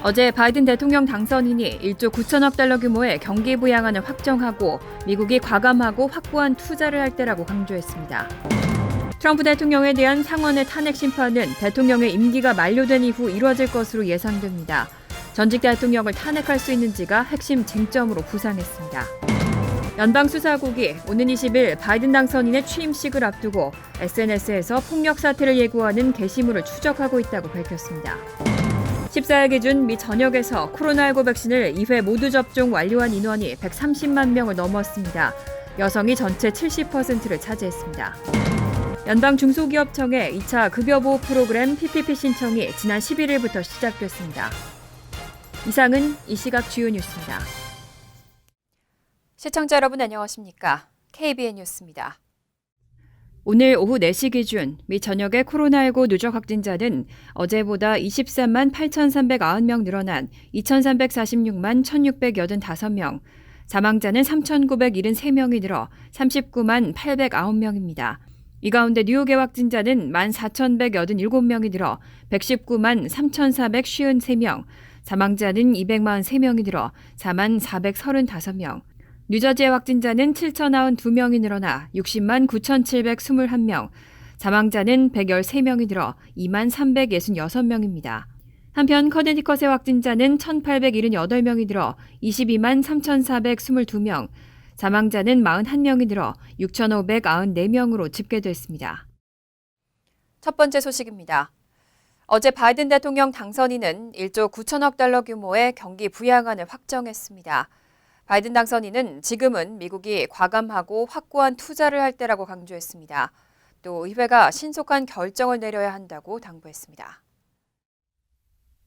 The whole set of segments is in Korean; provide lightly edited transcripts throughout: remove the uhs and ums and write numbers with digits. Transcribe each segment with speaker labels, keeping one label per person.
Speaker 1: 어제 바이든 대통령 당선인이 1조 9천억 달러 규모의 경기 부양안을 확정하고 미국이 과감하고 확고한 투자를 할 때라고 강조했습니다. 트럼프 대통령에 대한 상원의 탄핵 심판은 대통령의 임기가 만료된 이후 이뤄질 것으로 예상됩니다. 전직 대통령을 탄핵할 수 있는지가 핵심 쟁점으로 부상했습니다. 연방수사국이 오는 20일 바이든 당선인의 취임식을 앞두고 SNS에서 폭력 사태를 예고하는 게시물을 추적하고 있다고 밝혔습니다. 14일 기준 미 전역에서 코로나19 백신을 2회 모두 접종 완료한 인원이 130만 명을 넘었습니다. 여성이 전체 70%를 차지했습니다. 연방중소기업청의 2차 급여보호 프로그램 PPP 신청이 지난 11일부터 시작됐습니다. 이상은 이 시각 주요 뉴스입니다. 시청자 여러분 안녕하십니까? KBN 뉴스입니다. 오늘 오후 4시 기준 미 전역의 코로나19 누적 확진자는 어제보다 23만 8,390명 늘어난 2,346만 1,685명, 사망자는 3,973명이 늘어 39만 809명입니다. 이 가운데 뉴욕의 확진자는 14,187명이 늘어 119만 3,453명, 사망자는 243명이 늘어 4만 435명, 뉴저지의 확진자는 7,092명이 늘어나 60만 9,721명, 사망자는 113명이 늘어 2만 366명입니다. 한편 커네티컷의 확진자는 1,878명이 늘어 22만 3,422명, 사망자는 41명이 늘어 6,594명으로 집계됐습니다. 첫 번째 소식입니다. 어제 바이든 대통령 당선인은 1조 9천억 달러 규모의 경기 부양안을 확정했습니다. 바이든 당선인은 지금은 미국이 과감하고 확고한 투자를 할 때라고 강조했습니다. 또 의회가 신속한 결정을 내려야 한다고 당부했습니다.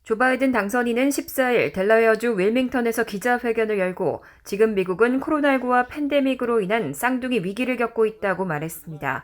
Speaker 1: 조 바이든 당선인은 14일 델라웨어주 윌밍턴에서 기자회견을 열고 지금 미국은 코로나19와 팬데믹으로 인한 쌍둥이 위기를 겪고 있다고 말했습니다.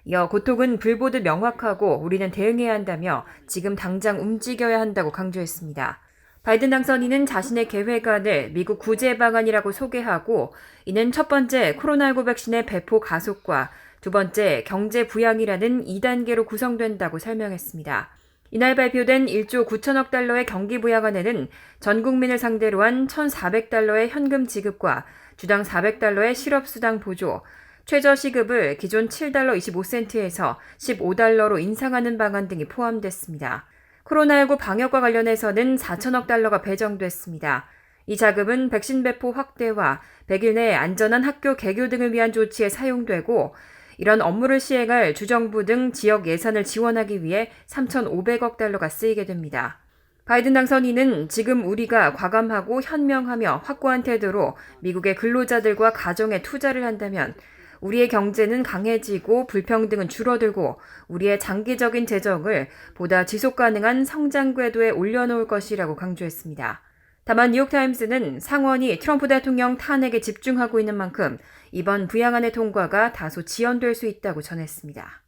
Speaker 1: 이어 고통은 불보듯 명확하고 우리는 대응해야 한다며 지금 당장 움직여야 한다고 강조했습니다. 바이든 당선인은 자신의 계획안을 미국 구제 방안이라고 소개하고 이는 첫 번째 코로나19 백신의 배포 가속과 두 번째 경제 부양이라는 2단계로 구성된다고 설명했습니다. 이날 발표된 1조 9천억 달러의 경기 부양안에는 전 국민을 상대로 한 1,400달러의 현금 지급과 주당 400달러의 실업수당 보조, 최저시급을 기존 7달러 25센트에서 15달러로 인상하는 방안 등이 포함됐습니다. 코로나19 방역과 관련해서는 4천억 달러가 배정됐습니다. 이 자금은 백신 배포 확대와 100일 내 안전한 학교 개교 등을 위한 조치에 사용되고 이런 업무를 시행할 주정부 등 지역 예산을 지원하기 위해 3,500억 달러가 쓰이게 됩니다. 바이든 당선인은 지금 우리가 과감하고 현명하며 확고한 태도로 미국의 근로자들과 가정에 투자를 한다면 우리의 경제는 강해지고 불평등은 줄어들고 우리의 장기적인 재정을 보다 지속 가능한 성장 궤도에 올려놓을 것이라고 강조했습니다. 다만 뉴욕타임스는 상원이 트럼프 대통령 탄핵에 집중하고 있는 만큼 이번 부양안의 통과가 다소 지연될 수 있다고 전했습니다.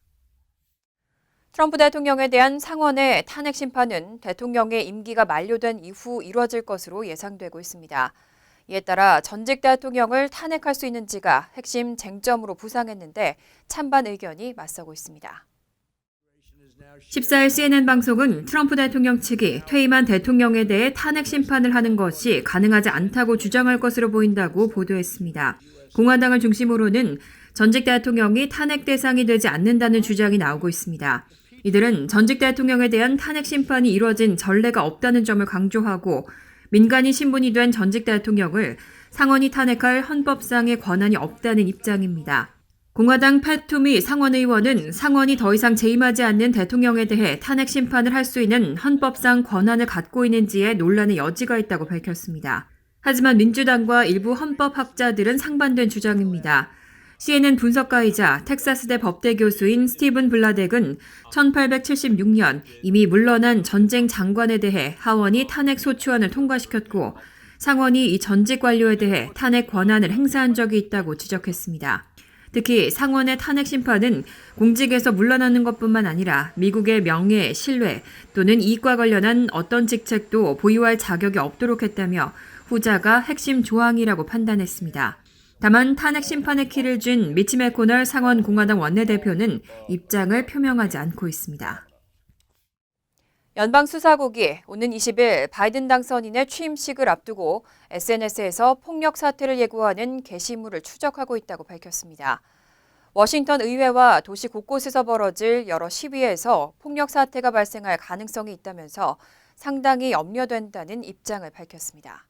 Speaker 1: 트럼프 대통령에 대한 상원의 탄핵 심판은 대통령의 임기가 만료된 이후 이뤄질 것으로 예상되고 있습니다. 이에 따라 전직 대통령을 탄핵할 수 있는지가 핵심 쟁점으로 부상했는데 찬반 의견이 맞서고 있습니다. 14일 CNN 방송은 트럼프 대통령 측이 퇴임한 대통령에 대해 탄핵 심판을 하는 것이 가능하지 않다고 주장할 것으로 보인다고 보도했습니다. 공화당을 중심으로는 전직 대통령이 탄핵 대상이 되지 않는다는 주장이 나오고 있습니다. 이들은 전직 대통령에 대한 탄핵 심판이 이뤄진 전례가 없다는 점을 강조하고 민간인 신분이 된 전직 대통령을 상원이 탄핵할 헌법상의 권한이 없다는 입장입니다. 공화당 팻 투미 상원의원은 상원이 더 이상 재임하지 않는 대통령에 대해 탄핵 심판을 할 수 있는 헌법상 권한을 갖고 있는지에 논란의 여지가 있다고 밝혔습니다. 하지만 민주당과 일부 헌법학자들은 상반된 주장입니다. CNN 분석가이자 텍사스대 법대 교수인 스티븐 블라덱은 1876년 이미 물러난 전쟁 장관에 대해 하원이 탄핵 소추안을 통과시켰고 상원이 이 전직 관료에 대해 탄핵 권한을 행사한 적이 있다고 지적했습니다. 특히 상원의 탄핵 심판은 공직에서 물러나는 것뿐만 아니라 미국의 명예, 신뢰 또는 이익과 관련한 어떤 직책도 보유할 자격이 없도록 했다며 후자가 핵심 조항이라고 판단했습니다. 다만 탄핵 심판의 키를 쥔 미치 맥코널 상원 공화당 원내대표는 입장을 표명하지 않고 있습니다. 연방수사국이 오는 20일 바이든 당선인의 취임식을 앞두고 SNS에서 폭력 사태를 예고하는 게시물을 추적하고 있다고 밝혔습니다. 워싱턴 의회와 도시 곳곳에서 벌어질 여러 시위에서 폭력 사태가 발생할 가능성이 있다면서 상당히 염려된다는 입장을 밝혔습니다.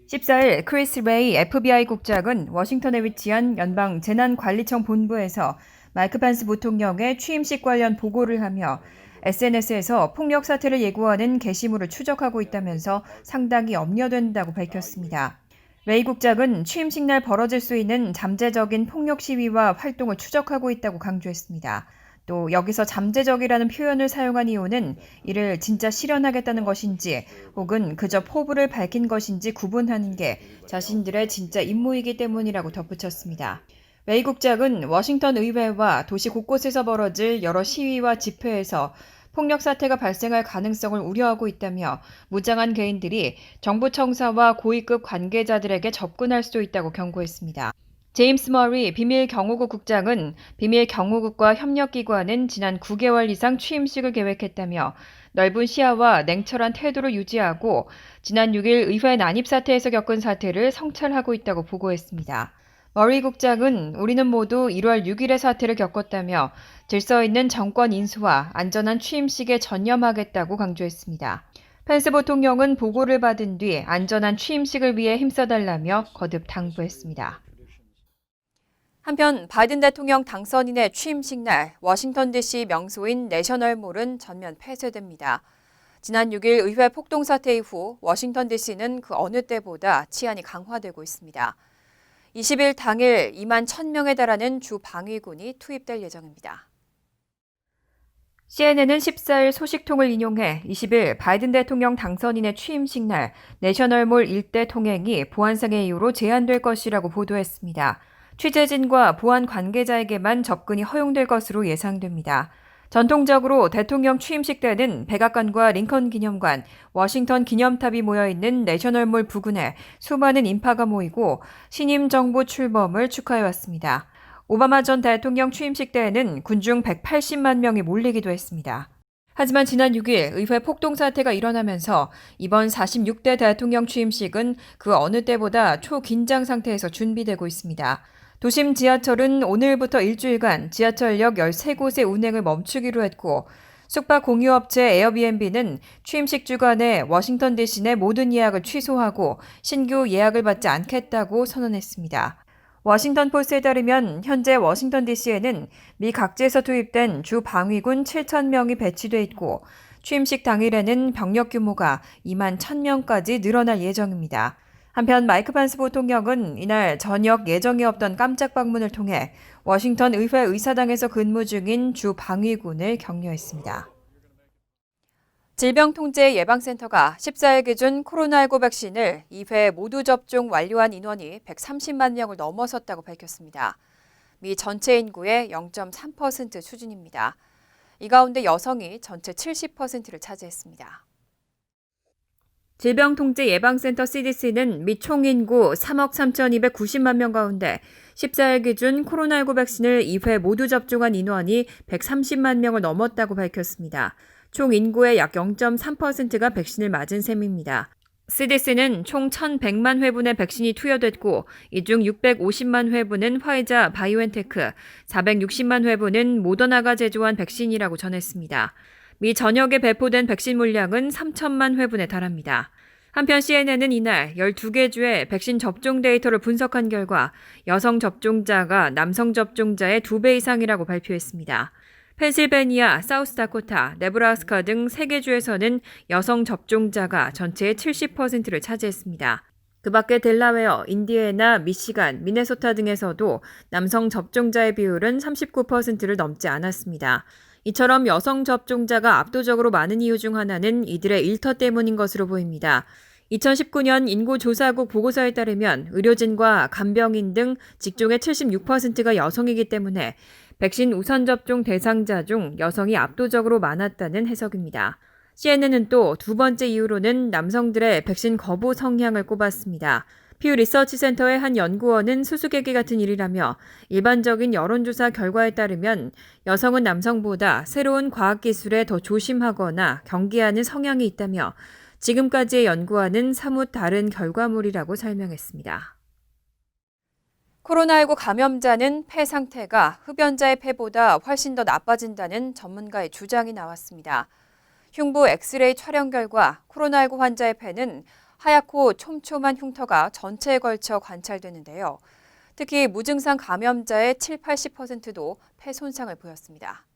Speaker 1: 14일 크리스 레이 FBI 국장은 워싱턴에 위치한 연방 재난관리청 본부에서 마이크 펜스 부통령의 취임식 관련 보고를 하며 SNS에서 폭력 사태를 예고하는 게시물을 추적하고 있다면서 상당히 염려된다고 밝혔습니다. 레이 국장은 취임식 날 벌어질 수 있는 잠재적인 폭력 시위와 활동을 추적하고 있다고 강조했습니다. 또 여기서 잠재적이라는 표현을 사용한 이유는 이를 진짜 실현하겠다는 것인지 혹은 그저 포부를 밝힌 것인지 구분하는 게 자신들의 진짜 임무이기 때문이라고 덧붙였습니다. 레이 국장은 워싱턴 의회와 도시 곳곳에서 벌어질 여러 시위와 집회에서 폭력 사태가 발생할 가능성을 우려하고 있다며 무장한 개인들이 정부 청사와 고위급 관계자들에게 접근할 수 있다고 경고했습니다. 제임스 머리 비밀경호국 국장은 비밀경호국과 협력기관은 지난 9개월 이상 취임식을 계획했다며 넓은 시야와 냉철한 태도를 유지하고 지난 6일 의회 난입 사태에서 겪은 사태를 성찰하고 있다고 보고했습니다. 머리 국장은 우리는 모두 1월 6일의 사태를 겪었다며 질서 있는 정권 인수와 안전한 취임식에 전념하겠다고 강조했습니다. 펜스 부통령은 보고를 받은 뒤 안전한 취임식을 위해 힘써달라며 거듭 당부했습니다. 한편 바이든 대통령 당선인의 취임식 날 워싱턴 DC 명소인 내셔널몰은 전면 폐쇄됩니다. 지난 6일 의회 폭동 사태 이후 워싱턴 DC는 그 어느 때보다 치안이 강화되고 있습니다. 20일 당일 2만 1,000명에 달하는 주 방위군이 투입될 예정입니다. CNN은 14일 소식통을 인용해 20일 바이든 대통령 당선인의 취임식 날 내셔널몰 일대 통행이 보안상의 이유로 제한될 것이라고 보도했습니다. 취재진과 보안 관계자에게만 접근이 허용될 것으로 예상됩니다. 전통적으로 대통령 취임식 때는 백악관과 링컨 기념관, 워싱턴 기념탑이 모여있는 내셔널몰 부근에 수많은 인파가 모이고 신임 정부 출범을 축하해왔습니다. 오바마 전 대통령 취임식 때에는 군중 180만 명이 몰리기도 했습니다. 하지만 지난 6일 의회 폭동 사태가 일어나면서 이번 46대 대통령 취임식은 그 어느 때보다 초긴장 상태에서 준비되고 있습니다. 도심 지하철은 오늘부터 일주일간 지하철역 13곳의 운행을 멈추기로 했고 숙박 공유업체 에어비앤비는 취임식 주간에 워싱턴 DC 내 모든 예약을 취소하고 신규 예약을 받지 않겠다고 선언했습니다. 워싱턴 포스트에 따르면 현재 워싱턴 DC에는 미 각지에서 투입된 주 방위군 7,000명이 배치돼 있고 취임식 당일에는 병력 규모가 2만 1,000명까지 늘어날 예정입니다. 한편 마이크 펜스 부통령은 이날 저녁 예정이 없던 깜짝 방문을 통해 워싱턴 의회 의사당에서 근무 중인 주 방위군을 격려했습니다. 질병통제예방센터가 14일 기준 코로나19 백신을 2회 모두 접종 완료한 인원이 130만 명을 넘어섰다고 밝혔습니다. 미 전체 인구의 0.3% 수준입니다. 이 가운데 여성이 전체 70%를 차지했습니다. 질병통제예방센터 CDC는 미 총인구 3억 3,290만 명 가운데 14일 기준 코로나19 백신을 2회 모두 접종한 인원이 130만 명을 넘었다고 밝혔습니다. 총 인구의 약 0.3%가 백신을 맞은 셈입니다. CDC는 총 1,100만 회분의 백신이 투여됐고 이 중 650만 회분은 화이자 바이오엔테크, 460만 회분은 모더나가 제조한 백신이라고 전했습니다. 미 전역에 배포된 백신 물량은 3천만 회분에 달합니다. 한편 CNN은 이날 12개 주의 백신 접종 데이터를 분석한 결과 여성 접종자가 남성 접종자의 2배 이상이라고 발표했습니다. 펜실베니아, 사우스다코타, 네브라스카 등 3개 주에서는 여성 접종자가 전체의 70%를 차지했습니다. 그 밖에 델라웨어, 인디애나, 미시간, 미네소타 등에서도 남성 접종자의 비율은 39%를 넘지 않았습니다. 이처럼 여성 접종자가 압도적으로 많은 이유 중 하나는 이들의 일터 때문인 것으로 보입니다. 2019년 인구조사국 보고서에 따르면 의료진과 간병인 등 직종의 76%가 여성이기 때문에 백신 우선 접종 대상자 중 여성이 압도적으로 많았다는 해석입니다. CNN은 또 두 번째 이유로는 남성들의 백신 거부 성향을 꼽았습니다. 퓨 리서치 센터의 한 연구원은 수수께끼 같은 일이라며 일반적인 여론조사 결과에 따르면 여성은 남성보다 새로운 과학기술에 더 조심하거나 경계하는 성향이 있다며 지금까지의 연구와는 사뭇 다른 결과물이라고 설명했습니다. 코로나19 감염자는 폐 상태가 흡연자의 폐보다 훨씬 더 나빠진다는 전문가의 주장이 나왔습니다. 흉부 엑스레이 촬영 결과 코로나19 환자의 폐는 하얗고 촘촘한 흉터가 전체에 걸쳐 관찰되는데요. 특히 무증상 감염자의 70~80%도 폐 손상을 보였습니다.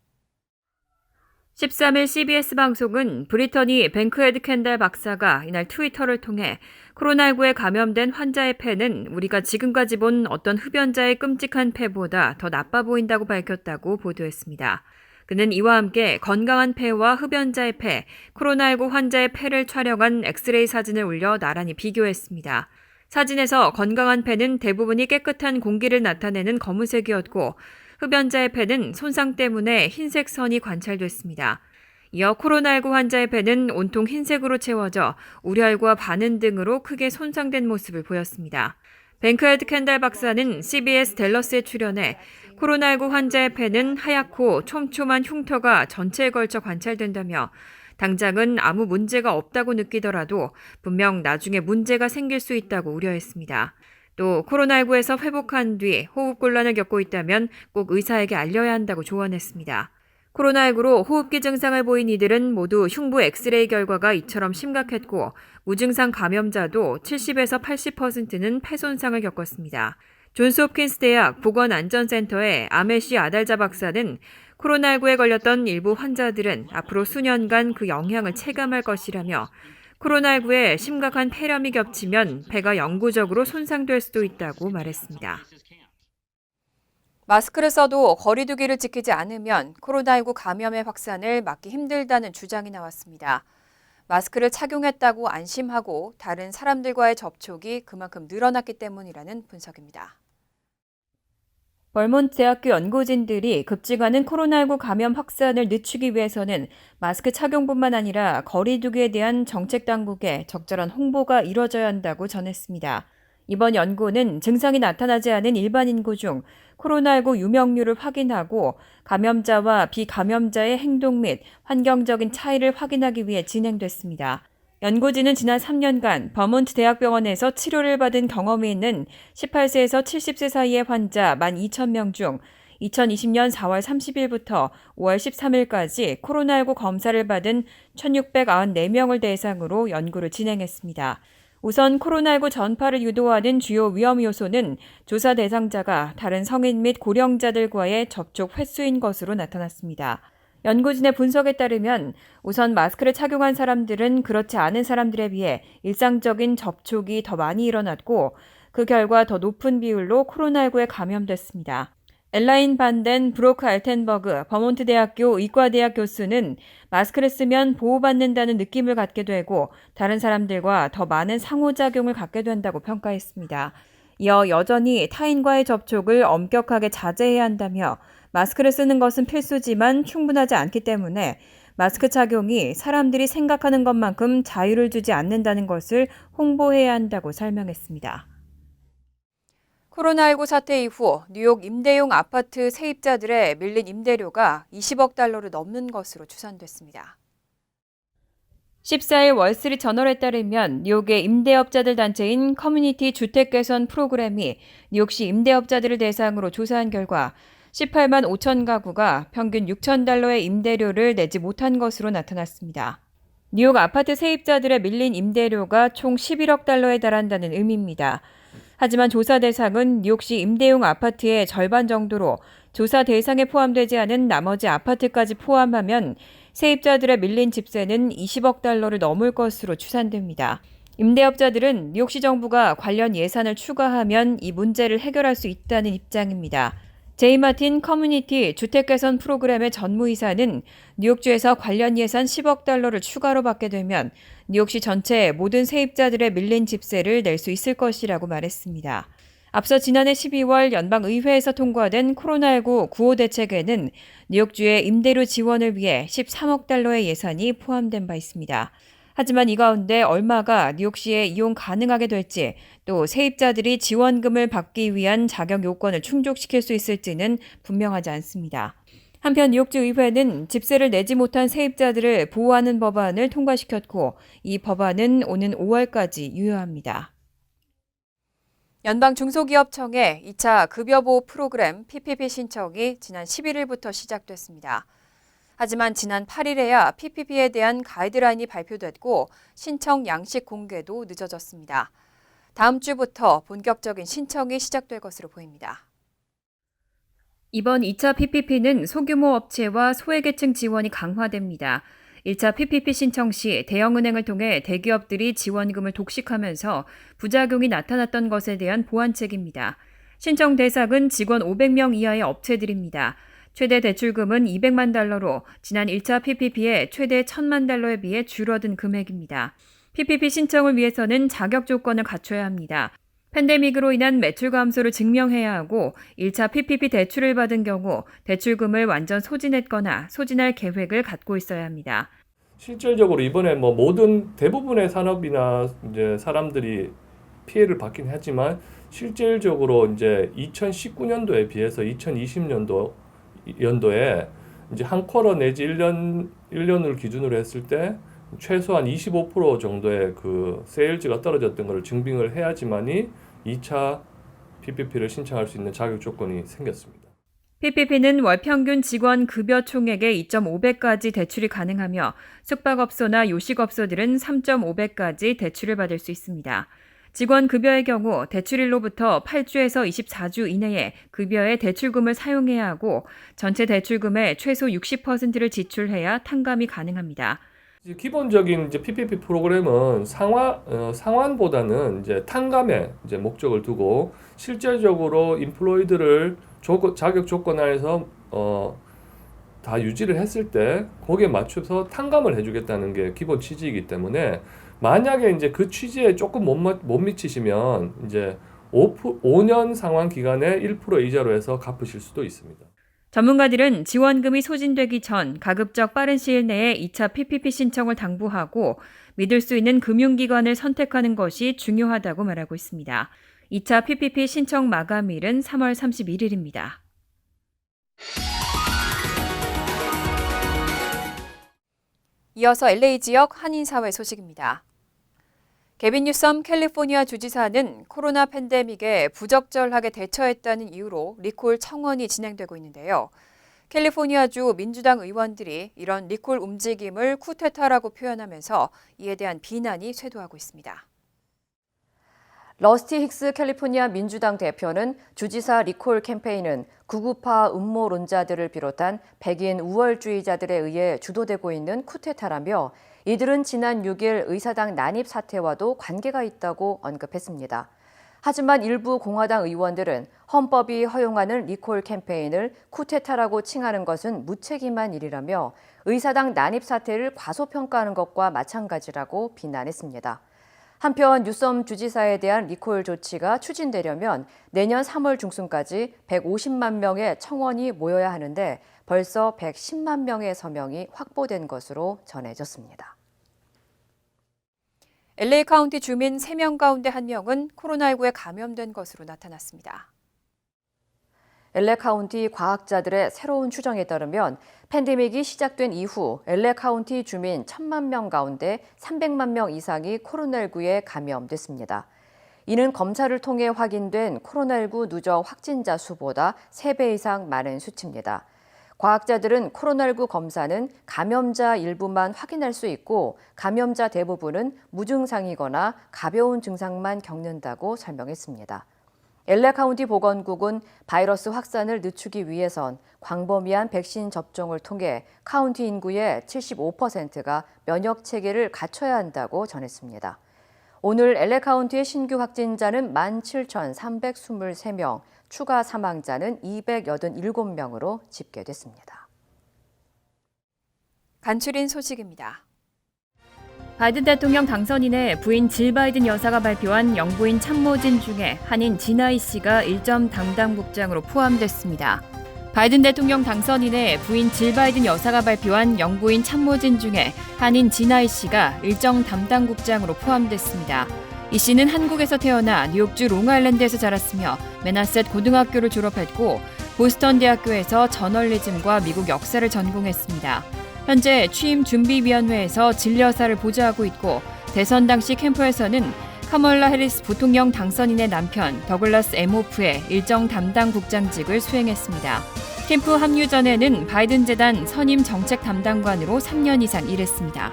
Speaker 1: 13일 CBS 방송은 브리터니 뱅크헤드 캔달 박사가 이날 트위터를 통해 코로나19에 감염된 환자의 폐는 우리가 지금까지 본 어떤 흡연자의 끔찍한 폐보다 더 나빠 보인다고 밝혔다고 보도했습니다. 그는 이와 함께 건강한 폐와 흡연자의 폐, 코로나19 환자의 폐를 촬영한 엑스레이 사진을 올려 나란히 비교했습니다. 사진에서 건강한 폐는 대부분이 깨끗한 공기를 나타내는 검은색이었고 흡연자의 폐는 손상 때문에 흰색 선이 관찰됐습니다. 이어 코로나19 환자의 폐는 온통 흰색으로 채워져 우려알과 반응 등으로 크게 손상된 모습을 보였습니다. 뱅크헤드 캔달 박사는 CBS 댈러스에 출연해 코로나19 환자의 폐는 하얗고 촘촘한 흉터가 전체에 걸쳐 관찰된다며 당장은 아무 문제가 없다고 느끼더라도 분명 나중에 문제가 생길 수 있다고 우려했습니다. 또 코로나19에서 회복한 뒤 호흡곤란을 겪고 있다면 꼭 의사에게 알려야 한다고 조언했습니다. 코로나19로 호흡기 증상을 보인 이들은 모두 흉부 엑스레이 결과가 이처럼 심각했고 무증상 감염자도 70~80%는 폐 손상을 겪었습니다. 존스홉킨스 대학 보건안전센터의 아메시 아달자 박사는 코로나19에 걸렸던 일부 환자들은 앞으로 수년간 그 영향을 체감할 것이라며 코로나19에 심각한 폐렴이 겹치면 폐가 영구적으로 손상될 수도 있다고 말했습니다. 마스크를 써도 거리 두기를 지키지 않으면 코로나19 감염의 확산을 막기 힘들다는 주장이 나왔습니다. 마스크를 착용했다고 안심하고 다른 사람들과의 접촉이 그만큼 늘어났기 때문이라는 분석입니다. 벌몬트 대학교 연구진들이 급증하는 코로나19 감염 확산을 늦추기 위해서는 마스크 착용뿐만 아니라 거리 두기에 대한 정책 당국의 적절한 홍보가 이뤄져야 한다고 전했습니다. 이번 연구는 증상이 나타나지 않은 일반 인구 중 코로나19 유명률을 확인하고 감염자와 비감염자의 행동 및 환경적인 차이를 확인하기 위해 진행됐습니다. 연구진은 지난 3년간 버몬트 대학병원에서 치료를 받은 경험이 있는 18세에서 70세 사이의 환자 12,000명 중 2020년 4월 30일부터 5월 13일까지 코로나19 검사를 받은 1,694명을 대상으로 연구를 진행했습니다. 우선 코로나19 전파를 유도하는 주요 위험 요소는 조사 대상자가 다른 성인 및 고령자들과의 접촉 횟수인 것으로 나타났습니다. 연구진의 분석에 따르면 우선 마스크를 착용한 사람들은 그렇지 않은 사람들에 비해 일상적인 접촉이 더 많이 일어났고 그 결과 더 높은 비율로 코로나19에 감염됐습니다. 엘라인 반덴 브로크 알텐버그 버몬트 대학교 의과대학 교수는 마스크를 쓰면 보호받는다는 느낌을 갖게 되고 다른 사람들과 더 많은 상호작용을 갖게 된다고 평가했습니다. 이어 여전히 타인과의 접촉을 엄격하게 자제해야 한다며 마스크를 쓰는 것은 필수지만 충분하지 않기 때문에 마스크 착용이 사람들이 생각하는 것만큼 자유를 주지 않는다는 것을 홍보해야 한다고 설명했습니다. 코로나19 사태 이후 뉴욕 임대용 아파트 세입자들의 밀린 임대료가 20억 달러를 넘는 것으로 추산됐습니다. 14일 월스트리트 저널에 따르면 뉴욕의 임대업자들 단체인 커뮤니티 주택 개선 프로그램이 뉴욕시 임대업자들을 대상으로 조사한 결과 18만 5천 가구가 평균 6천 달러의 임대료를 내지 못한 것으로 나타났습니다. 뉴욕 아파트 세입자들의 밀린 임대료가 총 11억 달러에 달한다는 의미입니다. 하지만 조사 대상은 뉴욕시 임대용 아파트의 절반 정도로 조사 대상에 포함되지 않은 나머지 아파트까지 포함하면 세입자들의 밀린 집세는 20억 달러를 넘을 것으로 추산됩니다. 임대업자들은 뉴욕시 정부가 관련 예산을 추가하면 이 문제를 해결할 수 있다는 입장입니다. 제이 마틴 커뮤니티 주택 개선 프로그램의 전무이사는 뉴욕주에서 관련 예산 10억 달러를 추가로 받게 되면 뉴욕시 전체 모든 세입자들의 밀린 집세를 낼 수 있을 것이라고 말했습니다. 앞서 지난해 12월 연방의회에서 통과된 코로나19 구호 대책에는 뉴욕주의 임대료 지원을 위해 13억 달러의 예산이 포함된 바 있습니다. 하지만 이 가운데 얼마가 뉴욕시에 이용 가능하게 될지, 또 세입자들이 지원금을 받기 위한 자격 요건을 충족시킬 수 있을지는 분명하지 않습니다. 한편 뉴욕주 의회는 집세를 내지 못한 세입자들을 보호하는 법안을 통과시켰고, 이 법안은 오는 5월까지 유효합니다. 연방중소기업청의 2차 급여보호 프로그램 PPP 신청이 지난 11일부터 시작됐습니다. 하지만 지난 8일에야 PPP에 대한 가이드라인이 발표됐고 신청 양식 공개도 늦어졌습니다. 다음 주부터 본격적인 신청이 시작될 것으로 보입니다. 이번 2차 PPP는 소규모 업체와 소외계층 지원이 강화됩니다. 1차 PPP 신청 시 대형은행을 통해 대기업들이 지원금을 독식하면서 부작용이 나타났던 것에 대한 보완책입니다. 신청 대상은 직원 500명 이하의 업체들입니다. 최대 대출금은 $200만 지난 1차 PPP의 최대 $1,000만 비해 줄어든 금액입니다. PPP 신청을 위해서는 자격 조건을 갖춰야 합니다. 팬데믹으로 인한 매출 감소를 증명해야 하고 1차 PPP 대출을 받은 경우 대출금을 완전 소진했거나 소진할 계획을 갖고 있어야 합니다.
Speaker 2: 실질적으로 이번에 모든 대부분의 산업이나 이제 사람들이 피해를 받긴 하지만 실질적으로 이제 2019년도에 비해서 2020년도에 이제 한 쿼터 내지 1년을 기준으로 했을 때 최소한 25% 정도의 그 세일즈가 떨어졌던 것을 증빙을 해야지만이 2차 PPP를 신청할 수 있는 자격 조건이 생겼습니다.
Speaker 1: PPP는 월 평균 직원 급여 총액의 2.5배까지 대출이 가능하며 숙박업소나 요식업소들은 3.5배까지 대출을 받을 수 있습니다. 직원 급여의 경우 대출일로부터 8주에서 24주 이내에 급여의 대출금을 사용해야 하고 전체 대출금의 최소 60%를 지출해야 탕감이 가능합니다.
Speaker 2: 기본적인 이제 PPP 프로그램은 상환보다는 이제 탕감에 이제 목적을 두고 실질적으로 인플로이드를 자격 조건 안에서 다 유지를 했을 때 거기에 맞춰서 탕감을 해주겠다는 게 기본 취지이기 때문에 만약에 이제 그 취지에 조금 못 미치시면 이제 5년 상환 기간에 1% 이자로 해서 갚으실 수도 있습니다.
Speaker 1: 전문가들은 지원금이 소진되기 전 가급적 빠른 시일 내에 2차 PPP 신청을 당부하고 믿을 수 있는 금융기관을 선택하는 것이 중요하다고 말하고 있습니다. 2차 PPP 신청 마감일은 3월 31일입니다. 이어서 LA 지역 한인사회 소식입니다. 게빈 뉴섬 캘리포니아 주지사는 코로나 팬데믹에 부적절하게 대처했다는 이유로 리콜 청원이 진행되고 있는데요. 캘리포니아주 민주당 의원들이 이런 리콜 움직임을 쿠데타라고 표현하면서 이에 대한 비난이 쇄도하고 있습니다.
Speaker 3: 러스티 힉스 캘리포니아 민주당 대표는 주지사 리콜 캠페인은 극우파 음모론자들을 비롯한 백인 우월주의자들에 의해 주도되고 있는 쿠데타라며 이들은 지난 6일 의사당 난입 사태와도 관계가 있다고 언급했습니다. 하지만 일부 공화당 의원들은 헌법이 허용하는 리콜 캠페인을 쿠데타라고 칭하는 것은 무책임한 일이라며 의사당 난입 사태를 과소평가하는 것과 마찬가지라고 비난했습니다. 한편 뉴섬 주지사에 대한 리콜 조치가 추진되려면 내년 3월 중순까지 150만 명의 청원이 모여야 하는데 벌써 110만 명의 서명이 확보된 것으로 전해졌습니다.
Speaker 1: LA 카운티 주민 3명 가운데 1명은 코로나19에 감염된 것으로 나타났습니다.
Speaker 3: LA 카운티 과학자들의 새로운 추정에 따르면 팬데믹이 시작된 이후 LA 카운티 주민 1,000만 명 가운데 300만 명 이상이 코로나19에 감염됐습니다. 이는 검사를 통해 확인된 코로나19 누적 확진자 수보다 3배 이상 많은 수치입니다. 과학자들은 코로나19 검사는 감염자 일부만 확인할 수 있고 감염자 대부분은 무증상이거나 가벼운 증상만 겪는다고 설명했습니다. LA 카운티 보건국은 바이러스 확산을 늦추기 위해선 광범위한 백신 접종을 통해 카운티 인구의 75%가 면역 체계를 갖춰야 한다고 전했습니다. 오늘 LA 카운티의 신규 확진자는 17,323명, 추가 사망자는 287명으로 집계됐습니다.
Speaker 1: 간추린 소식입니다. 바이든 대통령 당선인의 부인 질 바이든 여사가 발표한 영부인 참모진 중에 한인 진아이 씨가 1점 담당 국장으로 포함됐습니다. 바이든 대통령 당선인의 부인 질 바이든 여사가 발표한 영부인 참모진 중에 한인 진아이 씨가 일정 담당 국장으로 포함됐습니다. 이 씨는 한국에서 태어나 뉴욕주 롱아일랜드에서 자랐으며 매나셋 고등학교를 졸업했고 보스턴 대학교에서 저널리즘과 미국 역사를 전공했습니다. 현재 취임준비위원회에서 질 여사를 보좌하고 있고 대선 당시 캠프에서는 카멀라 해리스 부통령 당선인의 남편 더글라스 엠호프의 일정 담당 국장직을 수행했습니다. 캠프 합류 전에는 바이든 재단 선임 정책 담당관으로 3년 이상 일했습니다.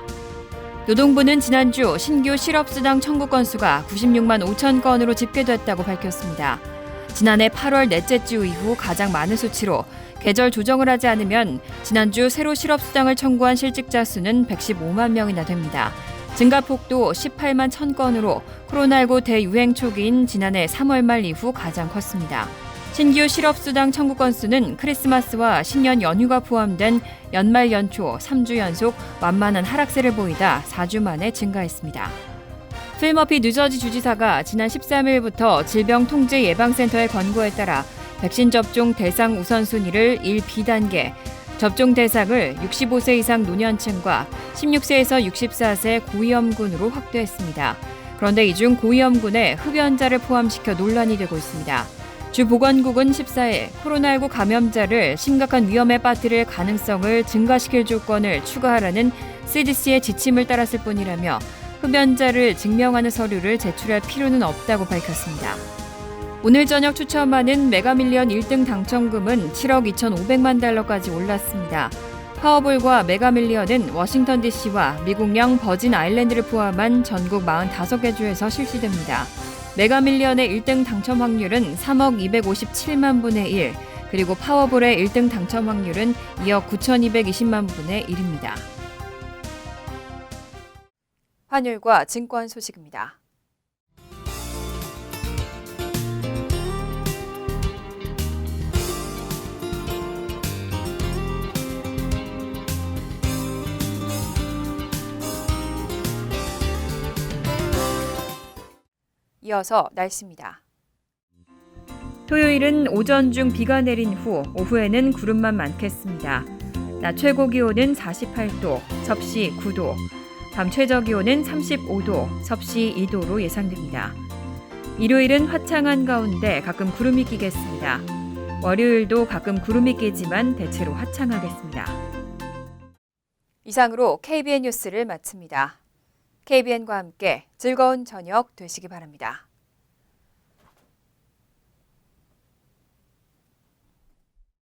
Speaker 1: 노동부는 지난주 신규 실업수당 청구 건수가 96만 5천 건으로 집계됐다고 밝혔습니다. 지난해 8월 넷째 주 이후 가장 많은 수치로 계절 조정을 하지 않으면 지난주 새로 실업수당을 청구한 실직자 수는 115만 명이나 됩니다. 증가폭도 18만 1천 건으로 코로나19 대유행 초기인 지난해 3월 말 이후 가장 컸습니다. 신규 실업수당 청구 건수는 크리스마스와 신년 연휴가 포함된 연말 연초 3주 연속 완만한 하락세를 보이다 4주 만에 증가했습니다. 필 머피 뉴저지 주지사가 지난 13일부터 질병통제예방센터의 권고에 따라 백신 접종 대상 우선순위를 1B단계, 접종 대상을 65세 이상 노년층과 16세에서 64세 고위험군으로 확대했습니다. 그런데 이 중 고위험군에 흡연자를 포함시켜 논란이 되고 있습니다. 주 보건국은 14일 코로나19 감염자를 심각한 위험에 빠뜨릴 가능성을 증가시킬 조건을 추가하라는 CDC의 지침을 따랐을 뿐이라며 흡연자를 증명하는 서류를 제출할 필요는 없다고 밝혔습니다. 오늘 저녁 추첨하는 메가밀리언 1등 당첨금은 7억 2,500만 달러까지 올랐습니다. 파워볼과 메가밀리언은 워싱턴 DC와 미국령 버진 아일랜드를 포함한 전국 45개 주에서 실시됩니다. 메가밀리언의 1등 당첨 확률은 3억 257만 분의 1, 그리고 파워볼의 1등 당첨 확률은 2억 9,220만 분의 1입니다. 환율과 증권 소식입니다. 이어서 날씨입니다. 토요일은 오전 중 비가 내린 후 오후에는 구름만 많겠습니다. 낮 최고 기온은 48도, 섭씨 9도, 밤 최저 기온은 35도, 섭씨 2도로 예상됩니다. 일요일은 화창한 가운데 가끔 구름이 끼겠습니다. 월요일도 가끔 구름이 끼지만 대체로 화창하겠습니다. 이상으로 KBN 뉴스를 마칩니다. KBN과 함께 즐거운 저녁 되시기 바랍니다.